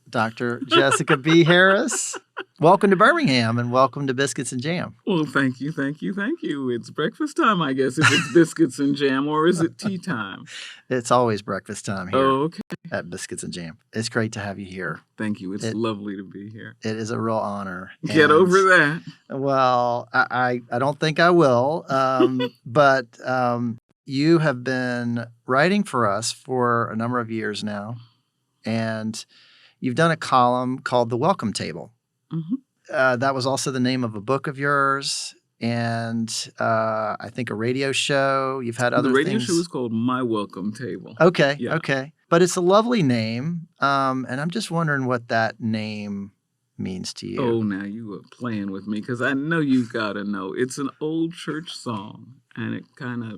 Dr. Jessica B. Harris. Welcome to Birmingham and welcome to Biscuits and Jam. Well, thank you. It's breakfast time, I guess, if it's Biscuits and Jam, or is it tea time? It's always breakfast time here okay. at Biscuits and Jam. It's great to have you here. Thank you. It's lovely to be here. It is a real honor. Get over that. Well, I don't think I will, but you have been writing for us for a number of years now, and you've done a column called The Welcome Table. Mm-hmm. That was also the name of a book of yours, and I think a radio show. You've had other things. The radio show is called My Welcome Table. Okay, Yeah. okay. But it's a lovely name, and I'm just wondering what that name means to you. Oh, now you were playing with me because I know you got to know. It's an old church song, and it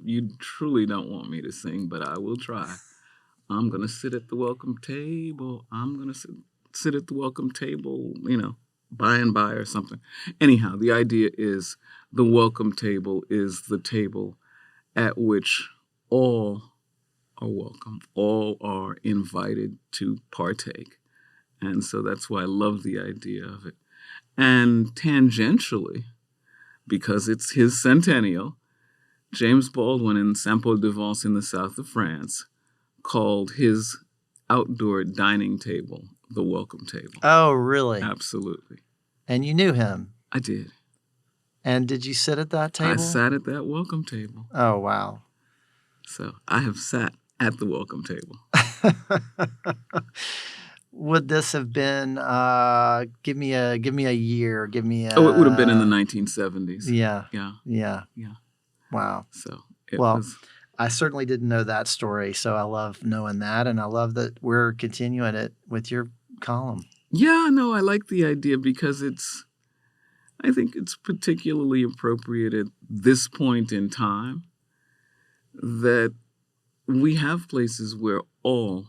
you truly don't want me to sing, but I will try. I'm going to sit at the welcome table. I'm going to sit at the welcome table, by and by or something. Anyhow, the idea is the welcome table is the table at which all are welcome. All are invited to partake. And so that's why I love the idea of it. And tangentially, because it's his centennial, James Baldwin in Saint-Paul-de-Vence in the south of France called his outdoor dining table the welcome table. Oh, really? Absolutely. And you knew him? I did. And did you sit at that table? I sat at that welcome table. Oh, wow. So I have sat at the welcome table. Would this have been? Give me a year. Give me a. Oh, it would have been in the 1970s. Yeah. Wow. So I certainly didn't know that story, so I love knowing that, and I love that we're continuing it with your column. Yeah, no, I like the idea because I think it's particularly appropriate at this point in time that we have places where all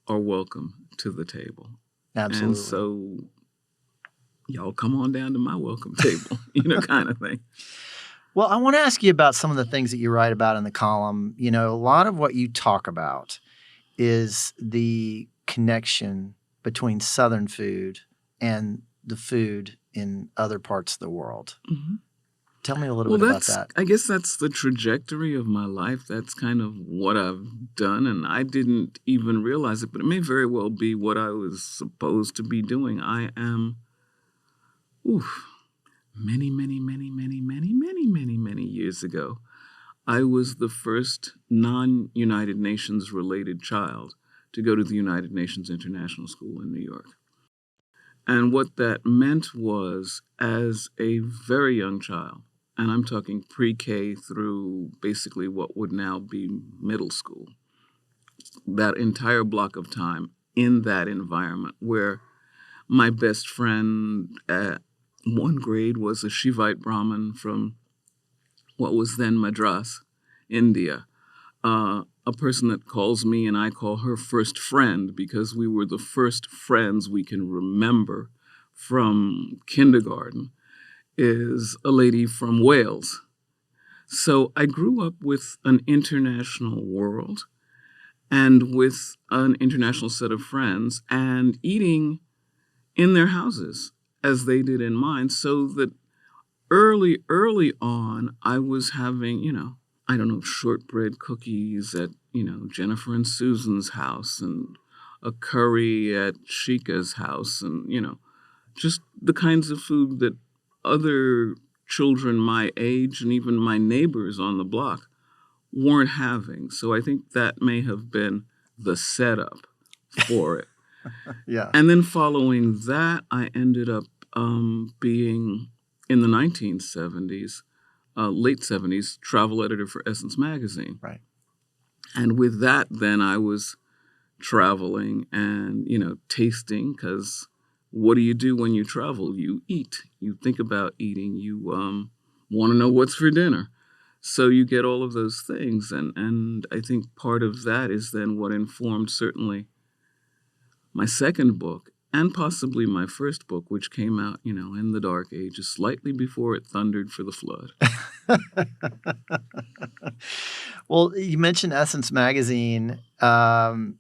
are welcome to the table. Absolutely. And so y'all come on down to my welcome table, kind of thing. Well, I want to ask you about some of the things that you write about in the column. A lot of what you talk about is the connection between Southern food and the food in other parts of the world. Mm-hmm. Tell me a little bit about that. I guess that's the trajectory of my life. That's kind of what I've done, and I didn't even realize it, but it may very well be what I was supposed to be doing. I am, many years ago, I was the first non-United Nations related child to go to the United Nations International School in New York. And what that meant was, as a very young child, and I'm talking pre-K through basically what would now be middle school, that entire block of time in that environment where my best friend at one grade was a Shivite Brahmin from what was then Madras, India. A person that calls me and I call her first friend because we were the first friends we can remember from kindergarten is a lady from Wales. So I grew up with an international world and with an international set of friends and eating in their houses as they did in mine, so that early on, I was having, shortbread cookies at, Jennifer and Susan's house and a curry at Chica's house and, just the kinds of food that other children my age and even my neighbors on the block weren't having. So I think that may have been the setup for it. Yeah. And then following that, I ended up being, in the 1970s, late 70s, travel editor for Essence magazine. Right. And with that, then I was traveling and, tasting, because what do you do when you travel? You eat. You think about eating. You want to know what's for dinner. So you get all of those things. And I think part of that is then what informed certainly my second book and possibly my first book, which came out, in the dark ages, slightly before it thundered for the flood. Well, you mentioned Essence magazine, and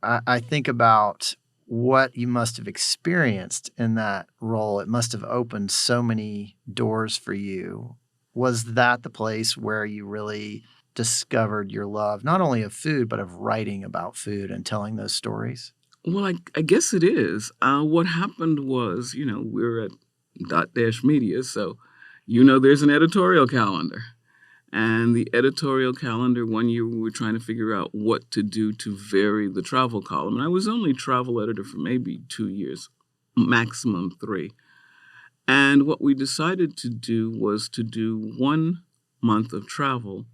I think about what you must have experienced in that role. It must have opened so many doors for you. Was that the place where you really discovered your love, not only of food, but of writing about food and telling those stories? Well, I guess it is. What happened was, we're at Dot Dash Media, so there's an editorial calendar. And the editorial calendar, one year we were trying to figure out what to do to vary the travel column. And I was only travel editor for maybe 2 years, maximum 3. And what we decided to do was to do 1 month of travel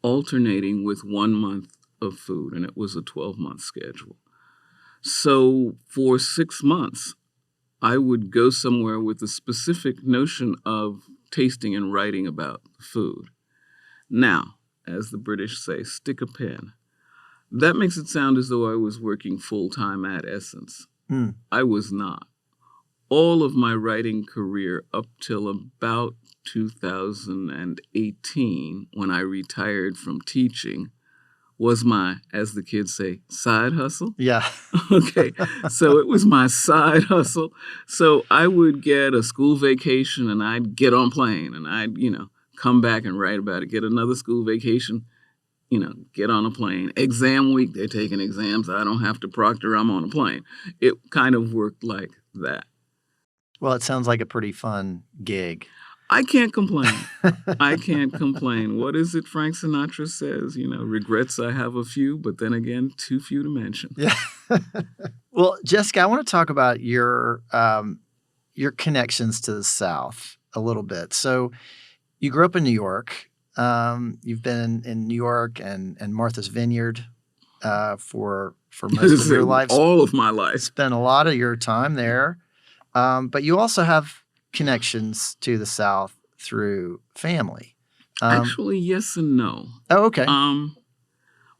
alternating with 1 month of food, and it was a 12-month schedule. So for 6 months, I would go somewhere with a specific notion of tasting and writing about the food. Now, as the British say, stick a pen. That makes it sound as though I was working full-time at Essence. I was not. All of my writing career up till about 2018, when I retired from teaching, was my, as the kids say, side hustle. Yeah. Okay. So it was my side hustle. So I would get a school vacation and I'd get on plane and I'd, come back and write about it, get another school vacation, get on a plane. Exam week, they're taking exams. I don't have to proctor. I'm on a plane. It kind of worked like that. Well, it sounds like a pretty fun gig. I can't complain. I can't complain. What is it Frank Sinatra says? Regrets I have a few, but then again, too few to mention. Yeah. Well, Jessica, I want to talk about your connections to the South a little bit. So you grew up in New York. You've been in New York and Martha's Vineyard for most of your life. All of my life. Spent a lot of your time there. But you also have connections to the South through family. Actually, yes and no. Oh, okay.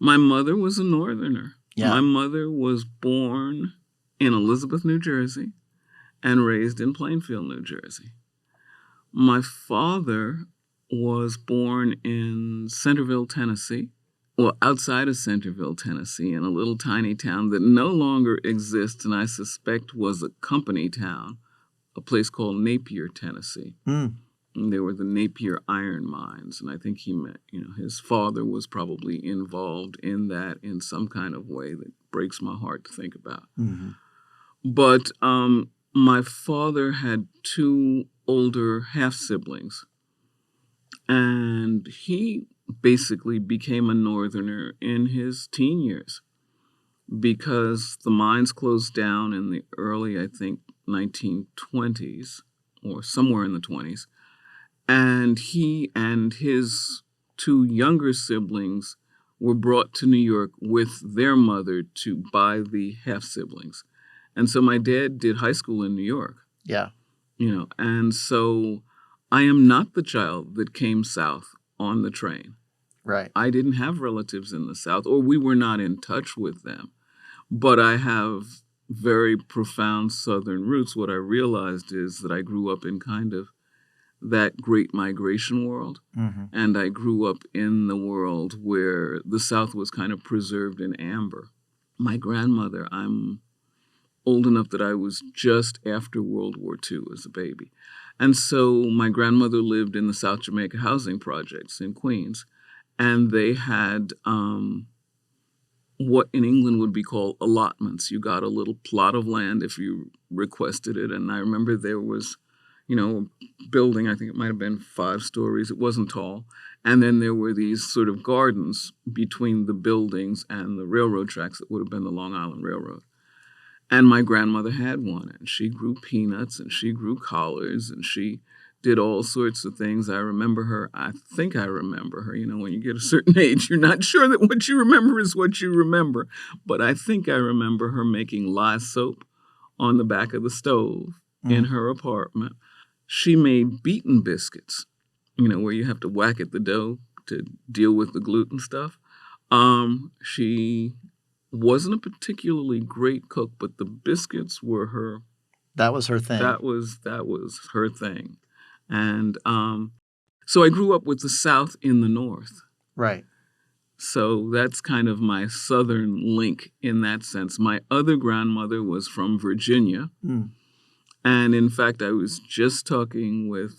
My mother was a Northerner. Yeah. My mother was born in Elizabeth, New Jersey, and raised in Plainfield, New Jersey. My father was born in Centerville, Tennessee. Well, outside of Centerville, Tennessee, in a little tiny town that no longer exists, and I suspect was a company town, a place called Napier, Tennessee. And they were the Napier iron mines, and I think he met, his father was probably involved in that in some kind of way that breaks my heart to think about. Mm-hmm. But my father had 2 older half-siblings, and he basically became a Northerner in his teen years because the mines closed down in the early, I think, 1920s or somewhere in the 20s. And he and his 2 younger siblings were brought to New York with their mother to buy the half-siblings. And so my dad did high school in New York. Yeah. And so I am not the child that came south on the train. Right. I didn't have relatives in the South, or we were not in touch with them. But I have very profound Southern roots. What I realized is that I grew up in kind of that great migration world. Mm-hmm. And I grew up in the world where the South was kind of preserved in amber. My grandmother, I'm old enough that I was just after World War II as a baby. And so my grandmother lived in the South Jamaica housing projects in Queens. And they had what in England would be called allotments. You got a little plot of land if you requested it. And I remember there was, a building, I think it might have been 5 stories. It wasn't tall. And then there were these sort of gardens between the buildings and the railroad tracks that would have been the Long Island Railroad. And my grandmother had one, and she grew peanuts, and she grew collards, and she did all sorts of things. I remember her. I think I remember her. When you get a certain age, you're not sure that what you remember is what you remember. But I think I remember her making lye soap on the back of the stove in her apartment. She made beaten biscuits, where you have to whack at the dough to deal with the gluten stuff. She wasn't a particularly great cook, but the biscuits were her. That was her thing. That was her thing. And so I grew up with the South in the North. Right. So that's kind of my Southern link in that sense. My other grandmother was from Virginia. Mm. And in fact, I was just talking with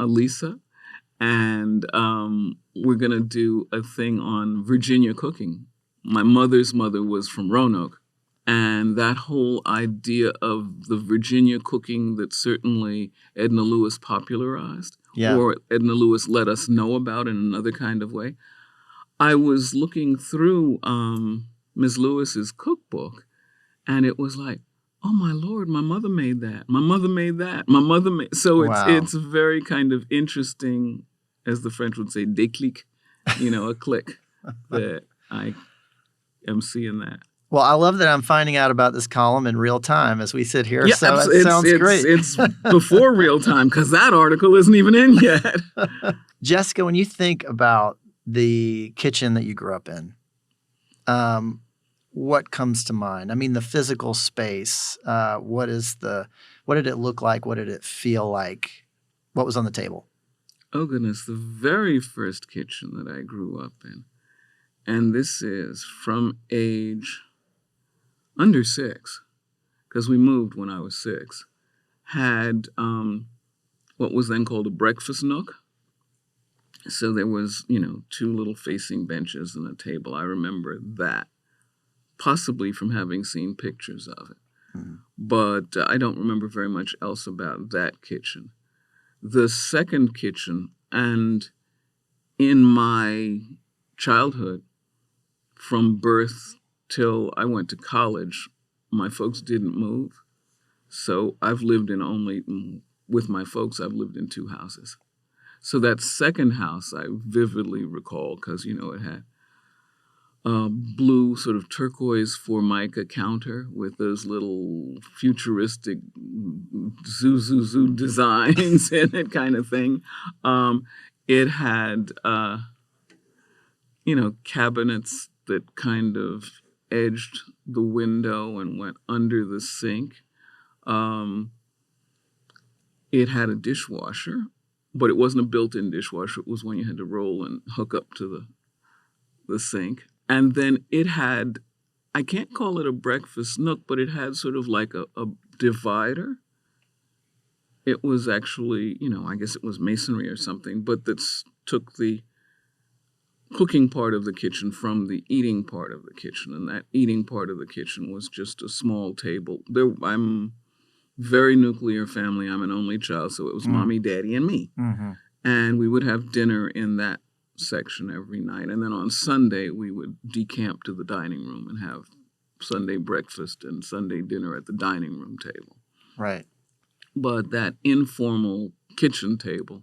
Alisa, and we're going to do a thing on Virginia cooking. My mother's mother was from Roanoke. And that whole idea of the Virginia cooking that certainly Edna Lewis popularized, Yeah. or Edna Lewis let us know about in another kind of way. I was looking through Ms. Lewis's cookbook, and it was like, oh my Lord, my mother made that. My mother made that. My mother made. So Wow. it's very kind of interesting, as the French would say, déclic, a click that I am seeing that. Well, I love that I'm finding out about this column in real time as we sit here. Yeah, so it sounds great. It's before real time because that article isn't even in yet. Jessica, when you think about the kitchen that you grew up in, what comes to mind? I mean, the physical space. What did it look like? What did it feel like? What was on the table? Oh, goodness. The very first kitchen that I grew up in, and this is from age under 6, because we moved when I was 6, had what was then called a breakfast nook. So there was, 2 little facing benches and a table. I remember that, possibly from having seen pictures of it. Mm-hmm. But I don't remember very much else about that kitchen. The second kitchen, and in my childhood, from birth till I went to college, my folks didn't move. So I've lived with my folks, I've lived in 2 houses. So that second house I vividly recall because, it had a blue sort of turquoise Formica counter with those little futuristic zoo designs in it kind of thing. It had, cabinets that kind of edged the window and went under the sink. It had a dishwasher, but it wasn't a built-in dishwasher. It was one you had to roll and hook up to the sink. And then it had, I can't call it a breakfast nook, but it had sort of like a divider. It was actually, I guess it was masonry or something, but that took the cooking part of the kitchen from the eating part of the kitchen. And that eating part of the kitchen was just a small table. I'm very nuclear family. I'm an only child, so it was mommy, daddy, and me. Mm-hmm. And we would have dinner in that section every night. And then on Sunday, we would decamp to the dining room and have Sunday breakfast and Sunday dinner at the dining room table. Right. But that informal kitchen table,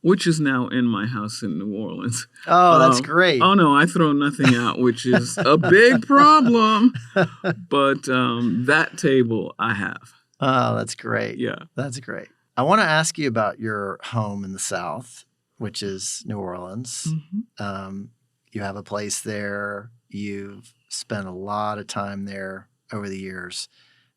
which is now in my house in New Orleans. Oh, that's great. Oh, no, I throw nothing out, which is a big problem. But that table I have. Oh, that's great. Yeah. That's great. I want to ask you about your home in the South, which is New Orleans. Mm-hmm. You have a place there. You've spent a lot of time there over the years.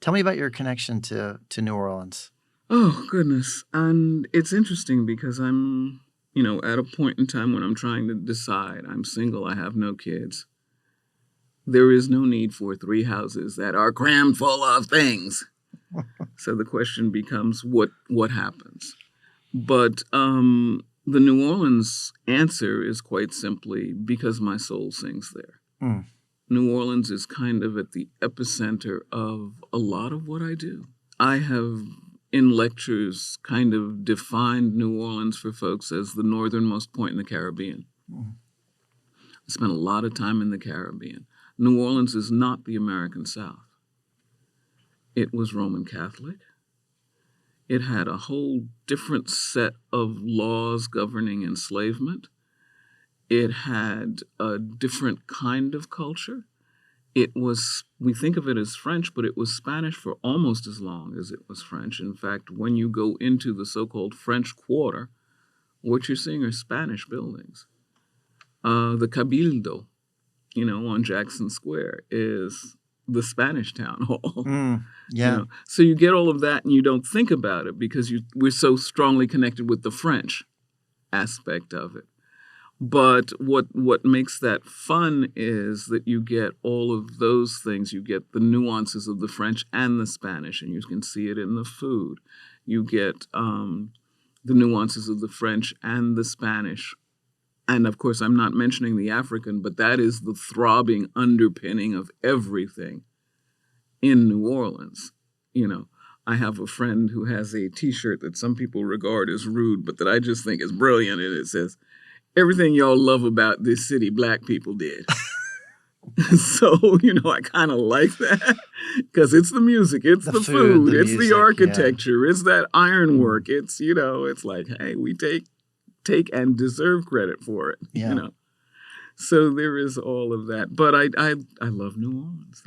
Tell me about your connection to New Orleans. Oh, goodness. And it's interesting because I'm, at a point in time when I'm trying to decide. I'm single. I have no kids. There is no need for 3 houses that are crammed full of things. So the question becomes, what happens? But the New Orleans answer is quite simply because my soul sings there. Mm. New Orleans is kind of at the epicenter of a lot of what I do. I have, in lectures, kind of defined New Orleans for folks as the northernmost point in the Caribbean. Mm. I spent a lot of time in the Caribbean. New Orleans is not the American South. It was Roman Catholic. It had a whole different set of laws governing enslavement. It had a different kind of culture. It was, we think of it as French, but it was Spanish for almost as long as it was French. In fact, when you go into the so-called French Quarter, what you're seeing are Spanish buildings. The Cabildo, on Jackson Square is the Spanish town hall. Yeah. So you get all of that and you don't think about it because we're so strongly connected with the French aspect of it. But what makes that fun is that you get all of those things. You get the nuances of the French and the Spanish, and you can see it in the food. You get the nuances of the French and the Spanish. And of course, I'm not mentioning the African, but that is the throbbing underpinning of everything in New Orleans. You know, I have a friend who has a T-shirt that some people regard as rude, but that I just think is brilliant. And it says, "Everything y'all love about this city, Black people did." So, I kind of like that because it's the music, it's the food, the it's the music, architecture, it's that ironwork. It's, it's like, hey, we take and deserve credit for it, Yeah. So there is all of that. But I love New Orleans.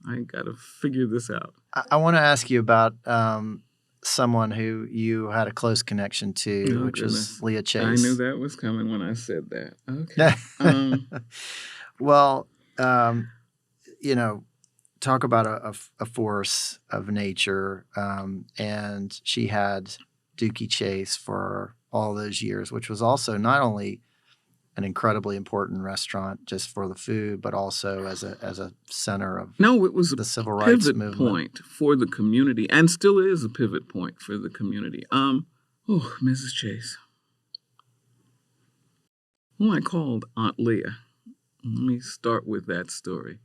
I got to figure this out. I want to ask you about someone who you had a close connection to, which was Leah Chase. I knew that was coming when I said that. Okay. Well, talk about a force of nature. And she had Dookie Chase for all those years, which was also not only an incredibly important restaurant just for the food, but also as a center of it was the civil rights movement. Pivot point for the community, and still is a pivot point for the community. Mrs. Chase, who I called Aunt Leah. Let me start with that story.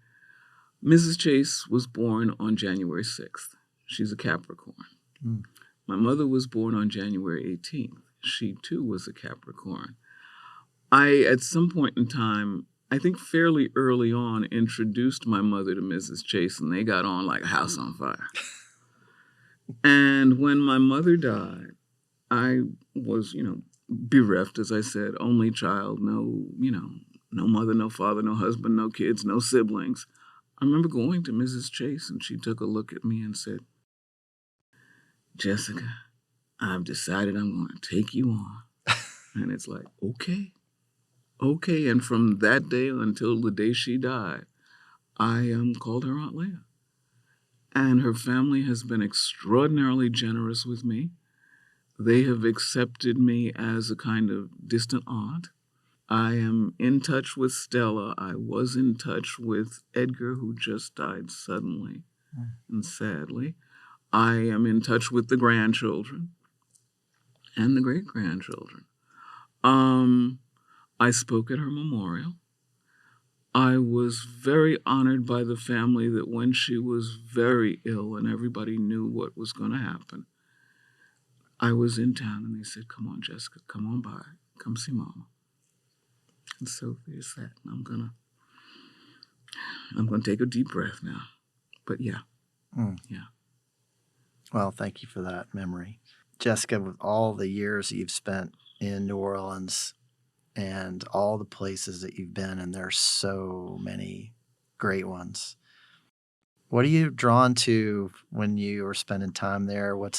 Mrs. Chase was born on January 6th. She's a Capricorn. Mm. My mother was born on January 18th. She, too, was a Capricorn. I, at some point in time, I think fairly early on, introduced my mother to Mrs. Chase, and they got on like a house on fire. And when my mother died, I was, bereft, as I said, only child, no mother, no father, no husband, no kids, no siblings. I remember going to Mrs. Chase, and she took a look at me and said, "Jessica, I've decided I'm going to take you on." And it's like, okay. And from that day until the day she died, I called her Aunt Leah. And her family has been extraordinarily generous with me. They have accepted me as a kind of distant aunt. I am in touch with Stella. I was in touch with Edgar, who just died suddenly and sadly. I am in touch with the grandchildren and the great-grandchildren. I spoke at her memorial. I was very honored by the family that when she was very ill and everybody knew what was going to happen, I was in town and they said, "Come on, Jessica, come on by. Come see Mama." And so there's that. I'm gonna take a deep breath now. But yeah. Yeah. Well, thank you for that memory. Jessica, with all the years that you've spent in New Orleans and all the places that you've been, and there are so many great ones, what are you drawn to when you are spending time there? What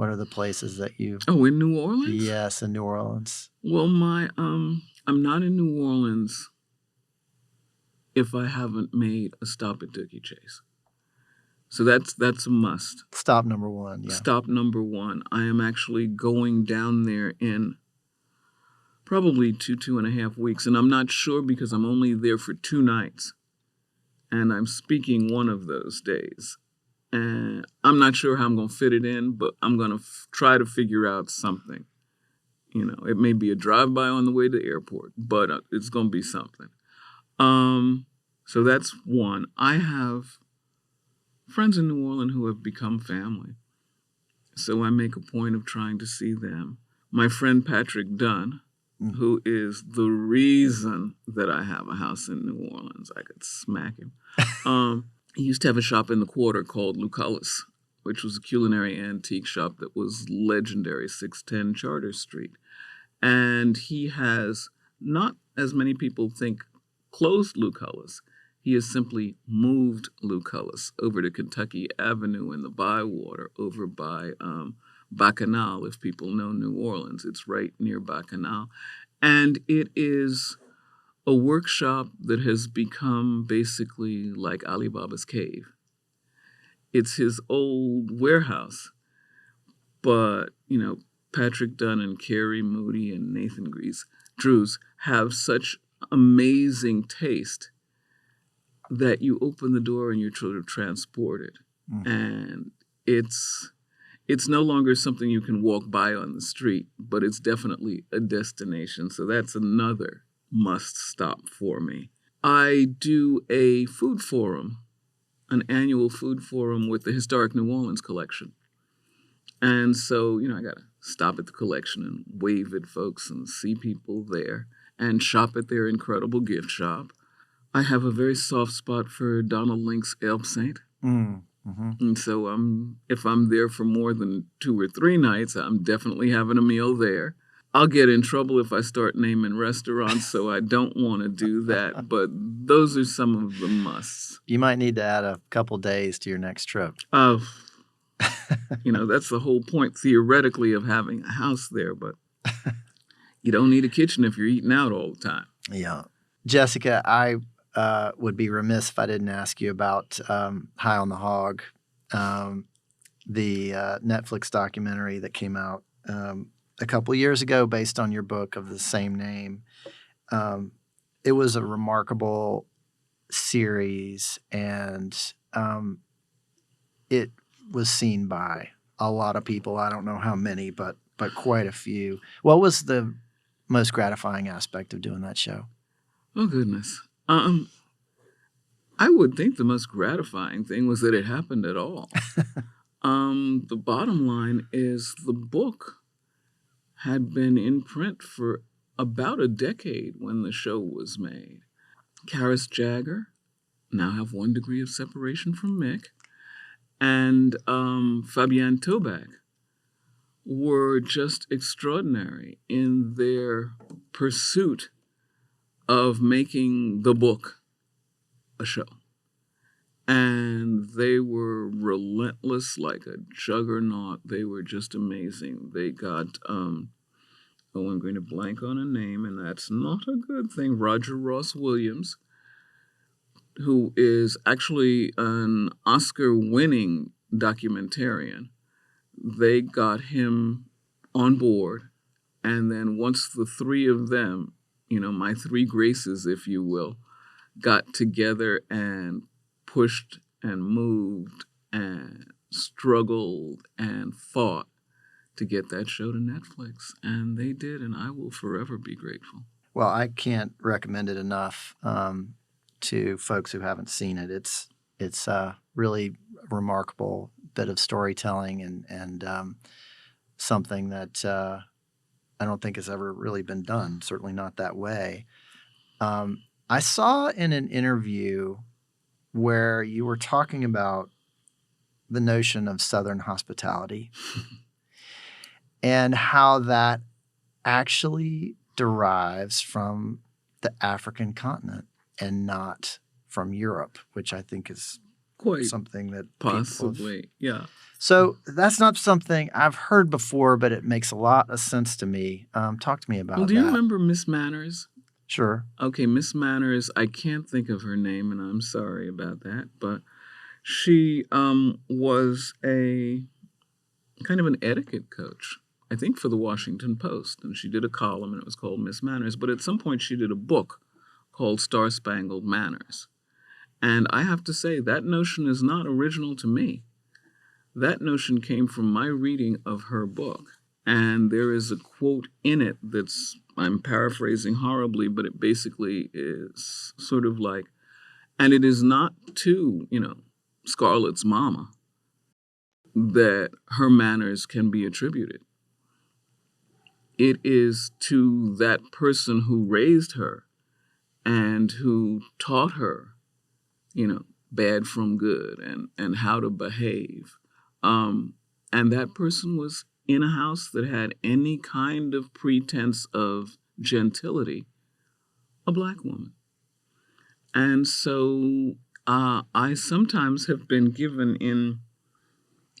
are the places that you... Oh, in New Orleans? Yes, in New Orleans. Well, I'm not in New Orleans if I haven't made a stop at Dookie Chase. So that's a must. Stop number one, yeah. Stop number one. I am actually going down there in probably 2.5 weeks. And I'm not sure because I'm only there for 2 nights. And I'm speaking one of those days. And I'm not sure how I'm going to fit it in, but I'm going to try to figure out something. It may be a drive-by on the way to the airport, but it's going to be something. So that's one. I have friends in New Orleans who have become family. So I make a point of trying to see them. My friend Patrick Dunn, who is the reason that I have a house in New Orleans. I could smack him. He used to have a shop in the Quarter called Lucullus, which was a culinary antique shop that was legendary, 610 Charter Street. And he has, not as many people think, closed Lucullus. He has simply moved Lucullus over to Kentucky Avenue in the Bywater, over by Bacchanal, if people know New Orleans. It's right near Bacchanal. And it is a workshop that has become basically like Alibaba's cave. It's his old warehouse. But, Patrick Dunn and Carrie Moody and Nathan Drews have such amazing taste that you open the door and you're sort of transported. And it's no longer something you can walk by on the street, but it's definitely a destination. So that's another must stop for me. I do a food forum, an annual food forum with the Historic New Orleans collection. And so, I got to stop at the collection and wave at folks and see people there and shop at their incredible gift shop. I have a very soft spot for Donald Link's Elbe Saint. And so if I'm there for more than 2 or 3 nights, I'm definitely having a meal there. I'll get in trouble if I start naming restaurants, so I don't want to do that. But those are some of the musts. You might need to add a couple days to your next trip. That's the whole point, theoretically, of having a house there. But you don't need a kitchen if you're eating out all the time. Yeah. Jessica, I would be remiss if I didn't ask you about High on the Hog, the Netflix documentary that came out a couple of years ago based on your book of the same name. It was a remarkable series, and it was seen by a lot of people. I don't know how many, but quite a few. What was the most gratifying aspect of doing that show? Oh, goodness. I would think the most gratifying thing was that it happened at all. The bottom line is the book had been in print for about a decade when the show was made. Karis Jagger, now have 1 degree of separation from Mick, and Fabienne Toback were just extraordinary in their pursuit of making the book a show. And they were relentless like a juggernaut. They were just amazing. They got, I'm going to blank on a name, and that's not a good thing, Roger Ross Williams, who is actually an Oscar-winning documentarian. They got him on board, and then once the 3 of them, my 3 graces, if you will, got together and pushed and moved and struggled and fought to get that show to Netflix. And they did, and I will forever be grateful. Well, I can't recommend it enough to folks who haven't seen it. It's a really remarkable bit of storytelling and something that I don't think has ever really been done, certainly not that way. I saw in an interview where you were talking about the notion of Southern hospitality and how that actually derives from the African continent and not from Europe, which I think is quite something that possibly, yeah. So that's not something I've heard before, but it makes a lot of sense to me. Talk to me about that. Well, do you remember Miss Manners? Sure. Okay, Miss Manners, I can't think of her name, and I'm sorry about that, but she was a kind of an etiquette coach, I think for the Washington Post, and she did a column, and it was called Miss Manners, but at some point she did a book called Star Spangled Manners. And I have to say, that notion is not original to me. That notion came from my reading of her book. And there is a quote in it that's, I'm paraphrasing horribly, but it basically is sort of like, and it is not to, Scarlett's mama that her manners can be attributed. It is to that person who raised her and who taught her, bad from good and how to behave. And that person was in a house that had any kind of pretense of gentility, a Black woman. And so I sometimes have been given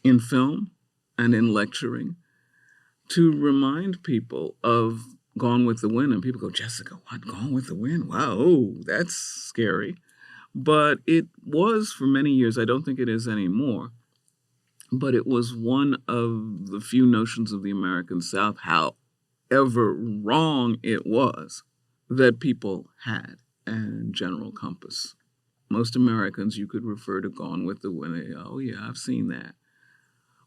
in film and in lecturing to remind people of Gone with the Wind. And people go, Jessica, what? Gone with the Wind? Wow, oh, that's scary. But it was for many years. I don't think it is anymore. But it was one of the few notions of the American South, however wrong it was, that people had and general compass. Most Americans you could refer to Gone with the Wind. Oh yeah, I've seen that.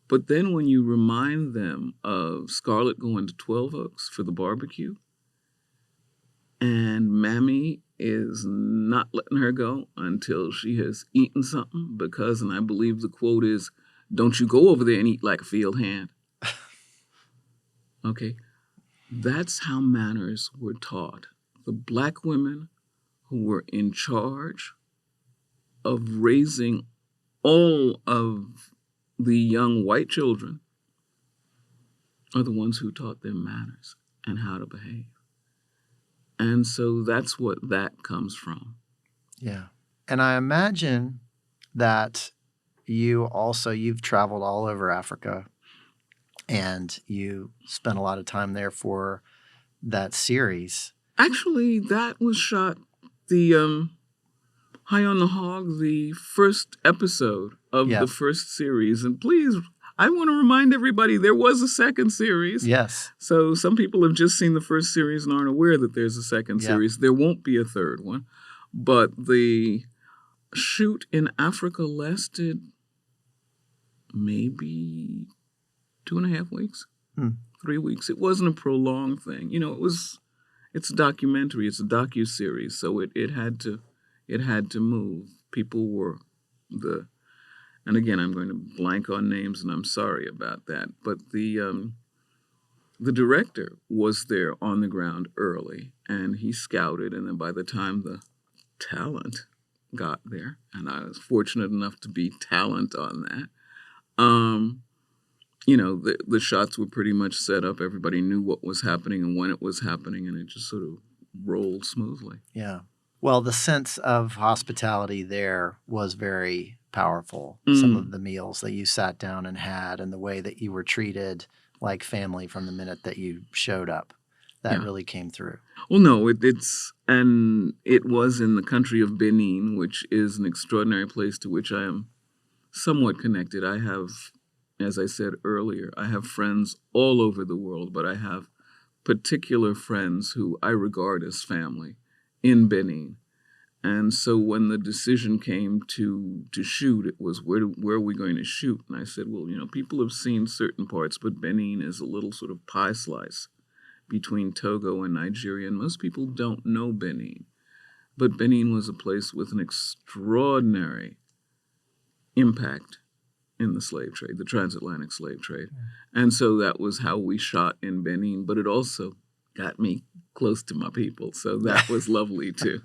But then when you remind them of Scarlett going to 12 Oaks for the barbecue, and Mammy is not letting her go until she has eaten something because, and I believe the quote is, "Don't you go over there and eat like a field hand." Okay, that's how manners were taught. The Black women who were in charge of raising all of the young white children are the ones who taught them manners and how to behave. And so that's what that comes from. Yeah. And I imagine that you've traveled all over Africa and you spent a lot of time there for that series. Actually, that was shot the High on the Hog, the first episode of Yeah. the first series. And please, I want to remind everybody there was a second series. Yes. So some people have just seen the first series and aren't aware that there's a second series. There won't be a third one. But the shoot in Africa lasted maybe 2.5 weeks, 3 weeks. It wasn't a prolonged thing. You know, it's a documentary, it's a docuseries, so it had to move. People were and again, I'm going to blank on names and I'm sorry about that, but the director was there on the ground early and he scouted, and then by the time the talent got there, and I was fortunate enough to be talent on that, you know, the shots were pretty much set up. Everybody knew what was happening and when it was happening, and it just sort of rolled smoothly. Yeah. Well, the sense of hospitality there was very powerful. Some of the meals that you sat down and had and the way that you were treated like family from the minute that you showed up, that really came through. Well, no, it was in the country of Benin, which is an extraordinary place to which I am somewhat connected. I have, as I said earlier, I have friends all over the world, but I have particular friends who I regard as family in Benin. And so when the decision came to shoot, it was where are we going to shoot? And I said, well, you know, people have seen certain parts, but Benin is a little sort of pie slice between Togo and Nigeria, and most people don't know Benin. But Benin was a place with an extraordinary impact in the slave trade, the transatlantic slave trade. And so that was how we shot in Benin, but it also got me close to my people. So that was lovely too.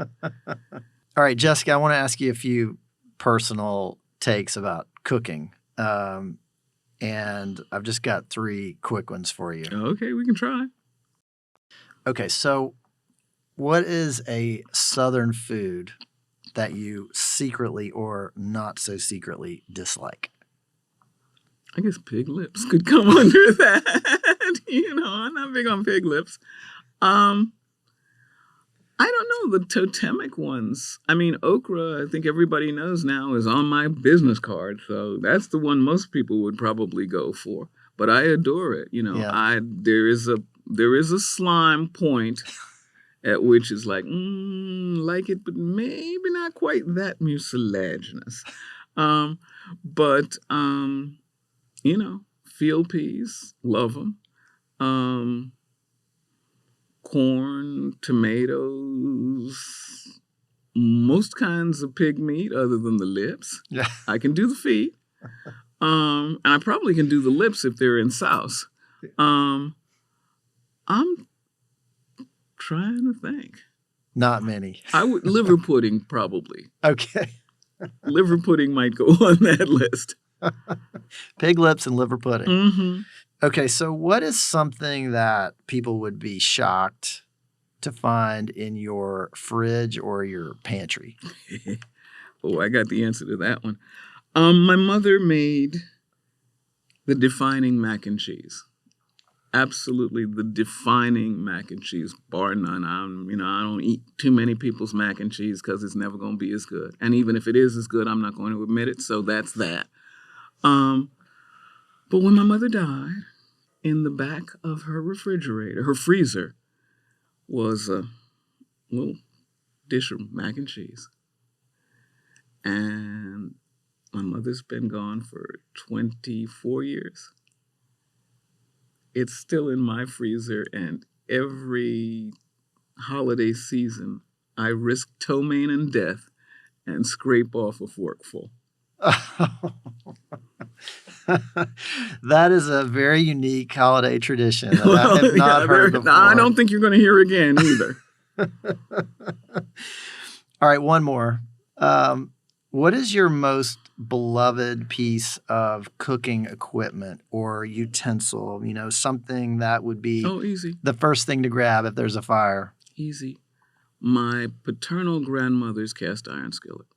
All right, Jessica, I want to ask you a few personal takes about cooking. And I've just got 3 quick ones for you. Okay, we can try. Okay, so what is a Southern food that you secretly or not so secretly dislike? I guess pig lips could come under that. You know, I'm not big on pig lips. I don't know, the totemic ones. I mean, okra, I think everybody knows now, is on my business card. So that's the one most people would probably go for. But I adore it. You know, there is a slime point at which is like it, but maybe not quite that mucilaginous. You know, field peas, love them. Corn, tomatoes, most kinds of pig meat other than the lips. Yeah. I can do the feet. And I probably can do the lips if they're in sauce. I'm trying to think. Not many. Liver pudding probably. Okay. Liver pudding might go on that list. Pig lips and liver pudding. Mm-hmm. Okay, so what is something that people would be shocked to find in your fridge or your pantry? Oh, I got the answer to that one. My mother made the defining mac and cheese. Absolutely the defining mac and cheese, bar none. I don't eat too many people's mac and cheese because it's never going to be as good. And even if it is as good, I'm not going to admit it. So that's that. But when my mother died, in the back of her refrigerator, her freezer, was a little dish of mac and cheese. And my mother's been gone for 24 years. It's still in my freezer, and every holiday season, I risk ptomaine and death and scrape off a forkful. That is a very unique holiday tradition that I Well, have not heard before. I don't think you're going to hear again either. All right, one more. What is your most beloved piece of cooking equipment or utensil? You know, something that would be Oh, easy. the first thing to grab if there's a fire. Easy. My paternal grandmother's cast iron skillet.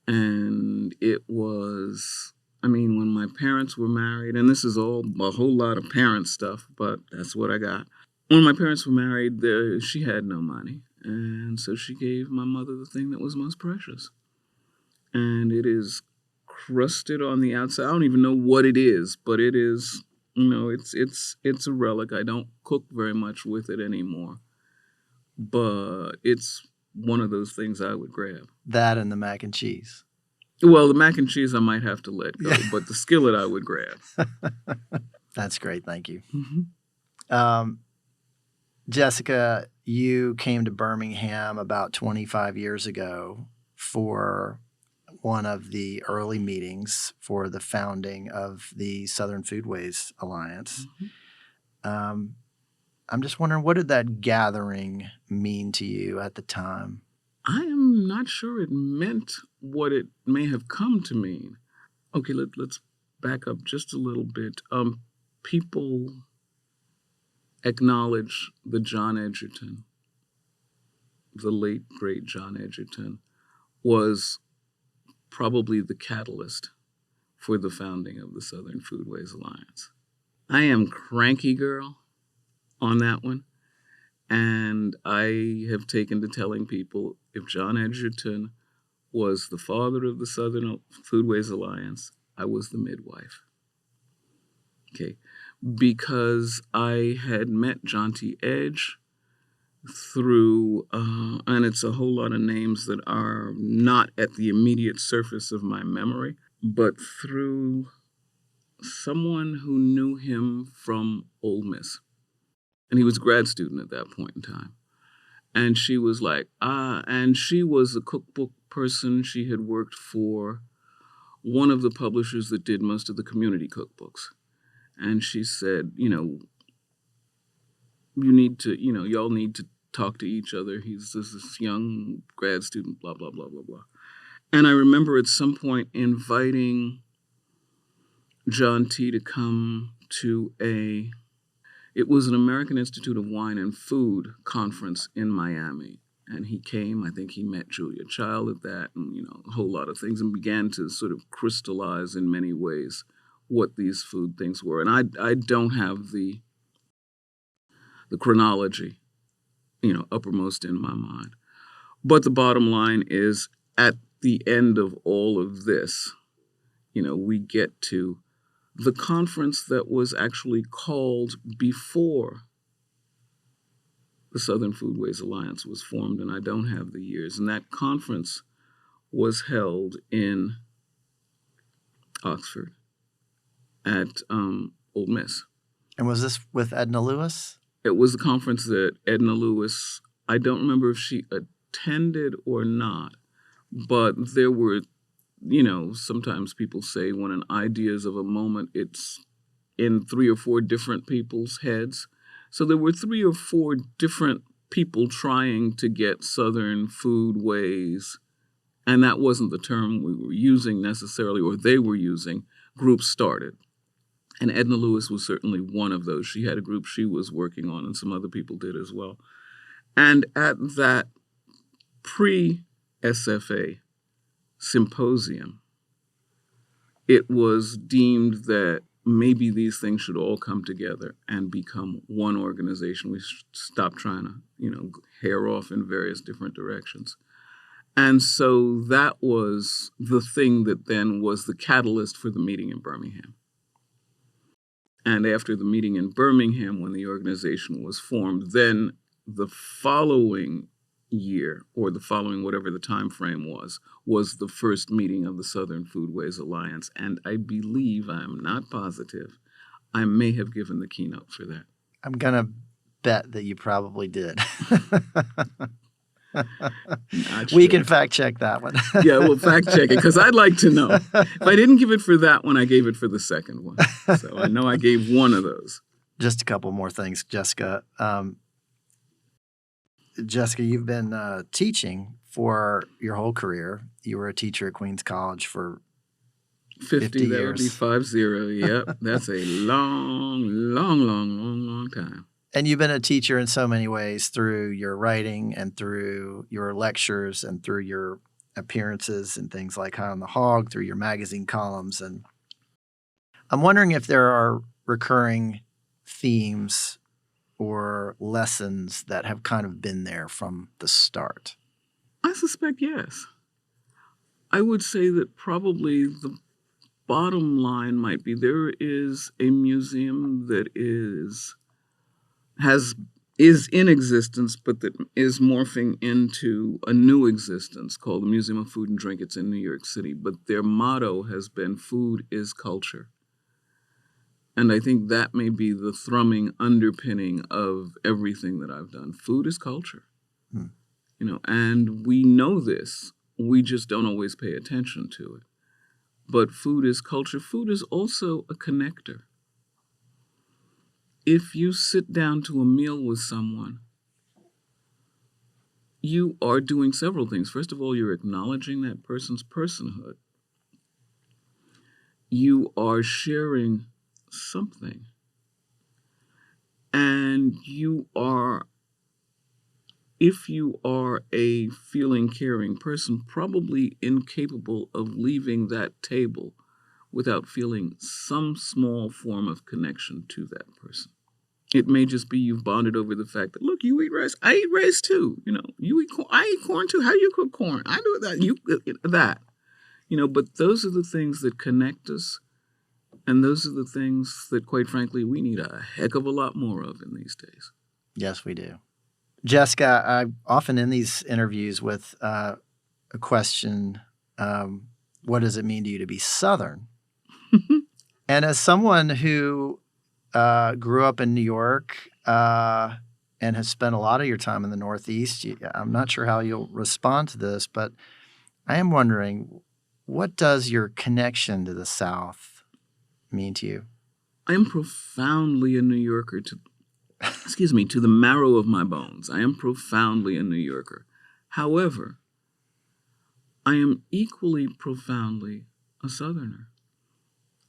And it was, I mean, when my parents were married, and this is all a whole lot of parent stuff, but that's what I got. When my parents were married, she had no money. And so she gave my mother the thing that was most precious. And it is crusted on the outside. I don't even know what it is, but it is, you know, it's a relic. I don't cook very much with it anymore. But it's one of those things I would grab. That and the mac and cheese. Well, the mac and cheese I might have to let go, Yeah. but the skillet I would grab. That's great. Thank you. Mm-hmm. Jessica, you came to Birmingham about 25 years ago for one of the early meetings for the founding of the Southern Foodways Alliance. Mm-hmm. I'm just wondering, what did that gathering mean to you at the time? I am not sure it meant what it may have come to mean. Okay, let's back up just a little bit. People acknowledge the John Edgerton, the late, great John Edgerton, was probably the catalyst for the founding of the Southern Foodways Alliance. I am cranky girl on that one. And I have taken to telling people if John Edgerton was the father of the Southern Foodways Alliance, I was the midwife. Okay. Because I had met John T. Edge through, and it's a whole lot of names that are not at the immediate surface of my memory, but through someone who knew him from Ole Miss. And he was a grad student at that point in time. And she was like, and she was a cookbook person. She had worked for one of the publishers that did most of the community cookbooks. And she said, you know, you need to, you know, y'all need to talk to each other. He's this young grad student, blah, blah, blah, blah, blah. And I remember at some point inviting John T. to come to it was an American Institute of Wine and Food conference in Miami. And he came, I think he met Julia Child at that, and, you know, a whole lot of things, and began to sort of crystallize in many ways what these food things were. And I don't have the chronology, you know, uppermost in my mind. But the bottom line is, at the end of all of this, you know, we get to the conference that was actually called before the Southern Foodways Alliance was formed, and I don't have the years. And that conference was held in Oxford at Ole Miss. And was this with Edna Lewis? It was a conference that Edna Lewis, I don't remember if she attended or not, but there were, you know, sometimes people say when an idea is of a moment, it's in 3 or 4 different people's heads. So there were 3 or 4 different people trying to get Southern Foodways, and that wasn't the term we were using necessarily, or they were using, groups started. And Edna Lewis was certainly one of those. She had a group she was working on, and some other people did as well. And at that pre-SFA symposium, it was deemed that maybe these things should all come together and become one organization. We should stop trying to, you know, hair off in various different directions. And so that was the thing that then was the catalyst for the meeting in Birmingham. And after the meeting in Birmingham, when the organization was formed, then the following year, or the following whatever the time frame was the first meeting of the Southern Foodways Alliance. And I believe, I'm not positive, I may have given the keynote for that. I'm going to bet that you probably did. We can fact check that one. Yeah, we'll fact check it, because I'd like to know. If I didn't give it for that one, I gave it for the second one. So I know I gave one of those. Just a couple more things, Jessica. Jessica, you've been teaching for your whole career. You were a teacher at Queens College for 50 years. That would be 50. Yep. That's a long time. And you've been a teacher in so many ways, through your writing and through your lectures and through your appearances and things like High on the Hog, through your magazine columns. And I'm wondering if there are recurring themes or lessons that have kind of been there from the start. I suspect yes. I would say that probably the bottom line might be there is a museum that is in existence, but that is morphing into a new existence called the Museum of Food and Drink. It's in New York City, but their motto has been "Food is culture." And I think that may be the thrumming underpinning of everything that I've done. Food is culture, and we know this. We just don't always pay attention to it. But food is culture. Food is also a connector. If you sit down to a meal with someone, you are doing several things. First of all, you're acknowledging that person's personhood. You are sharing something. And if you are a feeling, caring person, probably incapable of leaving that table without feeling some small form of connection to that person. It may just be you've bonded over the fact that, look, you eat rice. I eat rice too. You eat corn. I eat corn too. How do you cook corn? I do that. You that. But those are the things that connect us. And those are the things that, quite frankly, we need a heck of a lot more of in these days. Yes, we do. Jessica, I often end these interviews with a question, what does it mean to you to be Southern? And as someone who grew up in New York and has spent a lot of your time in the Northeast, I'm not sure how you'll respond to this, but I am wondering, what does your connection to the South mean to you? I am profoundly a New Yorker to the marrow of my bones. I am profoundly a New Yorker. However, I am equally profoundly a Southerner.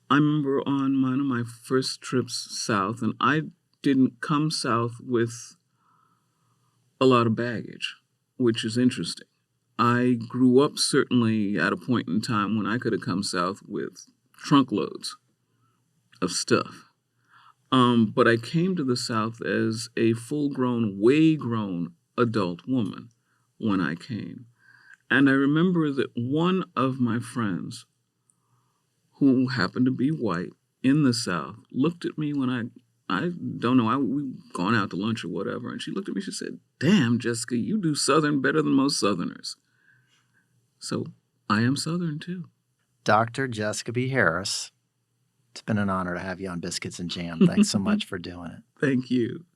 I remember on one of my first trips south, and I didn't come south with a lot of baggage, which is interesting. I grew up certainly at a point in time when I could have come south with trunk loads of stuff. But I came to the South as a full-grown, way-grown adult woman when I came. And I remember that one of my friends, who happened to be white in the South, looked at me when I don't know, we'd gone out to lunch or whatever, and she looked at me, she said, "Damn, Jessica, you do Southern better than most Southerners." So I am Southern too. Dr. Jessica B. Harris, it's been an honor to have you on Biscuits and Jam. Thanks so much for doing it. Thank you.